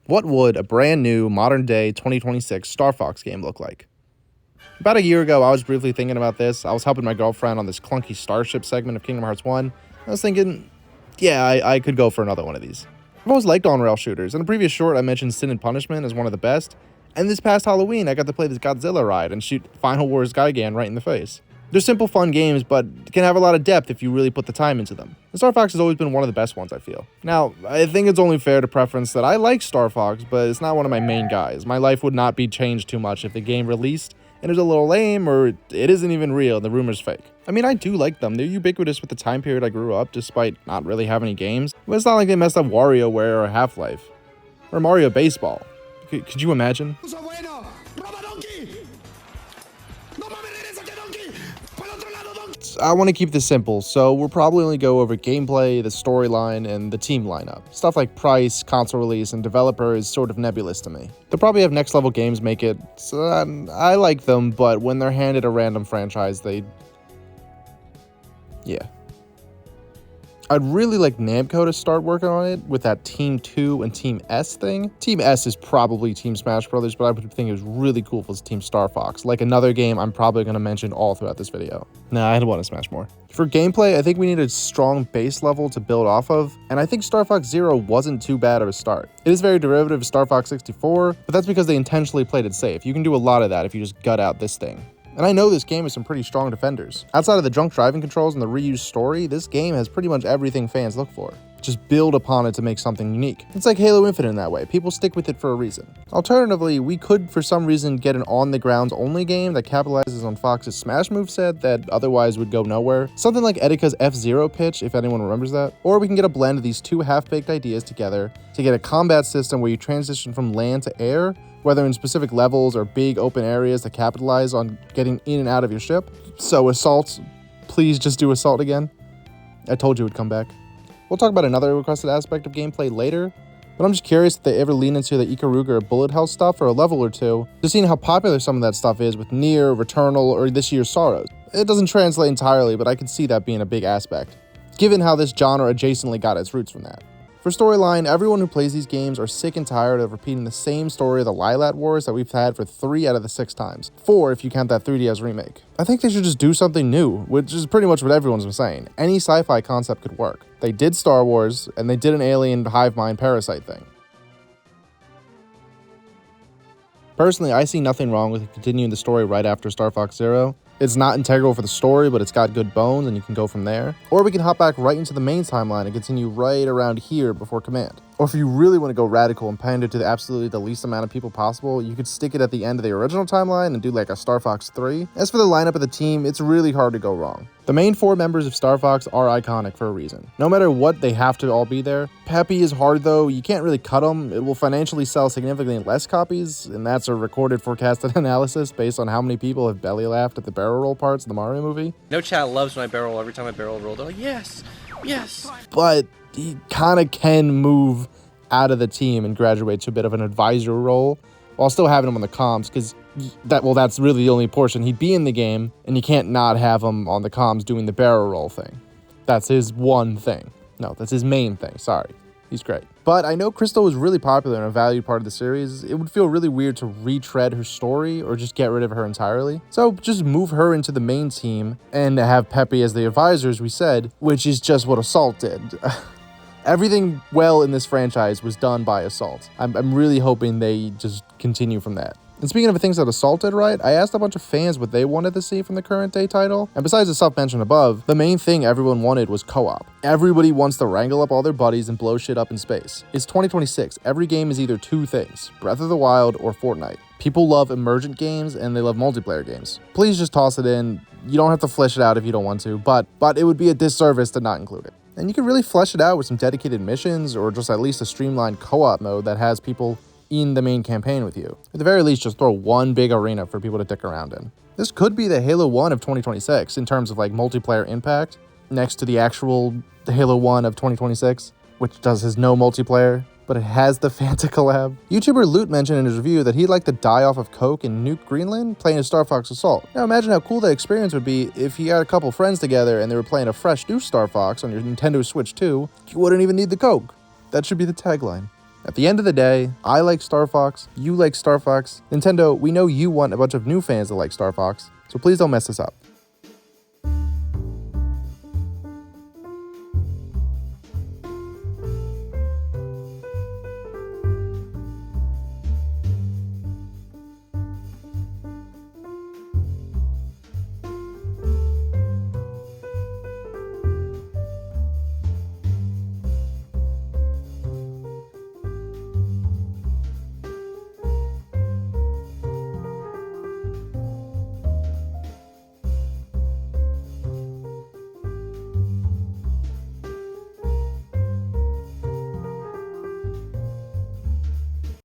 What would a brand new, modern day 2026 Star Fox game look like? About a year ago, I was briefly thinking about this. I was helping my girlfriend on this clunky Starship segment of Kingdom Hearts 1. I was thinking, yeah, I could go for another one of these. I've always liked on-rail shooters. In a previous short, I mentioned Sin and Punishment as one of the best. And this past Halloween, I got to play this Godzilla ride and shoot Final Wars Gigan right in the face. They're simple, fun games, but can have a lot of depth if you really put the time into them. And Star Fox has always been one of the best ones, I feel. Now, I think it's only fair to preference that I like Star Fox, but it's not one of my main guys. My life would not be changed too much if the game released and it was a little lame, or it isn't even real and the rumor's fake. I mean, I do like them. They're ubiquitous with the time period I grew up, despite not really having any games. But it's not like they messed up WarioWare or Half-Life. Or Mario Baseball. Could you imagine? I want to keep this simple, so we'll probably only go over gameplay, the storyline, and the team lineup. Stuff like price, console release, and developer is sort of nebulous to me. They'll probably have next level games make it, so I like them, but when they're handed a random franchise, yeah. I'd really like Namco to start working on it with that Team 2 and Team S thing. Team S is probably Team Smash Brothers, but I would think it was really cool if it was Team Star Fox, like another game I'm probably going to mention all throughout this video. Nah, I don't want to Smash more. For gameplay, I think we need a strong base level to build off of, and I think Star Fox Zero wasn't too bad of a start. It is very derivative of Star Fox 64, but that's because they intentionally played it safe. You can do a lot of that if you just gut out this thing. And I know this game has some pretty strong defenders. Outside of the drunk driving controls and the reused story, this game has pretty much everything fans look for. Just build upon it to make something unique. It's like Halo Infinite in that way. People stick with it for a reason. Alternatively, we could for some reason get an on-the-grounds only game that capitalizes on Fox's Smash moveset that otherwise would go nowhere. Something like Etika's F-Zero pitch, if anyone remembers that. Or we can get a blend of these two half-baked ideas together to get a combat system where you transition from land to air, whether in specific levels or big open areas that capitalize on getting in and out of your ship. So Assault, please just do Assault again. I told you it would come back. We'll talk about another requested aspect of gameplay later, but I'm just curious if they ever lean into the Ikaruga or bullet hell stuff for a level or two, just seeing how popular some of that stuff is with Nier, Returnal, or this year's Sorrows. It doesn't translate entirely, but I can see that being a big aspect, given how this genre adjacently got its roots from that. For storyline, everyone who plays these games are sick and tired of repeating the same story of the Lilat Wars that we've had for 3 out of the 6 times. 4 if you count that 3DS remake. I think they should just do something new, which is pretty much what everyone's been saying. Any sci-fi concept could work. They did Star Wars, and they did an alien hive mind parasite thing. Personally, I see nothing wrong with continuing the story right after Star Fox Zero. It's not integral for the story, but it's got good bones and you can go from there. Or we can hop back right into the main timeline and continue right around here before Command. Or if you really want to go radical and pander to absolutely the least amount of people possible, you could stick it at the end of the original timeline and do like a Star Fox 3. As for the lineup of the team, it's really hard to go wrong. The main 4 members of Star Fox are iconic for a reason. No matter what, they have to all be there. Peppy is hard though, you can't really cut them. It will financially sell significantly less copies, and that's a recorded forecasted analysis based on how many people have belly laughed at the barrel roll parts in the Mario movie. No chat loves when I barrel roll. Every time I barrel roll, they're like, yes, yes. But he kind of can move out of the team and graduate to a bit of an advisor role while still having him on the comms, because that's really the only portion he'd be in the game, and you can't not have him on the comms doing the barrel roll thing. That's his one thing. No, that's his main thing. Sorry. He's great. But I know Crystal was really popular and a valued part of the series. It would feel really weird to retread her story or just get rid of her entirely. So just move her into the main team and have Peppy as the advisor, as we said, which is just what Assault did. Everything well in this franchise was done by Assault. I'm really hoping they just continue from that. And speaking of the things that Assault did right, I asked a bunch of fans what they wanted to see from the current day title, and besides the stuff mentioned above, the main thing everyone wanted was co-op. Everybody wants to wrangle up all their buddies and blow shit up in space. It's 2026, every game is either 2 things, Breath of the Wild or Fortnite. People love emergent games and they love multiplayer games. Please just toss it in, you don't have to flesh it out if you don't want to, but it would be a disservice to not include it. And you can really flesh it out with some dedicated missions or just at least a streamlined co-op mode that has people in the main campaign with you. At the very least, just throw one big arena for people to dick around in. This could be the Halo 1 of 2026 in terms of like multiplayer impact, next to the actual Halo 1 of 2026, which has no multiplayer, but it has the Fanta collab. YouTuber Loot mentioned in his review that he'd like to die off of coke and nuke Greenland playing a Star Fox Assault. Now imagine how cool that experience would be if you had a couple friends together and they were playing a fresh new Star Fox on your Nintendo Switch 2, you wouldn't even need the coke. That should be the tagline. At the end of the day, I like Star Fox, you like Star Fox. Nintendo, we know you want a bunch of new fans that like Star Fox, so please don't mess this up.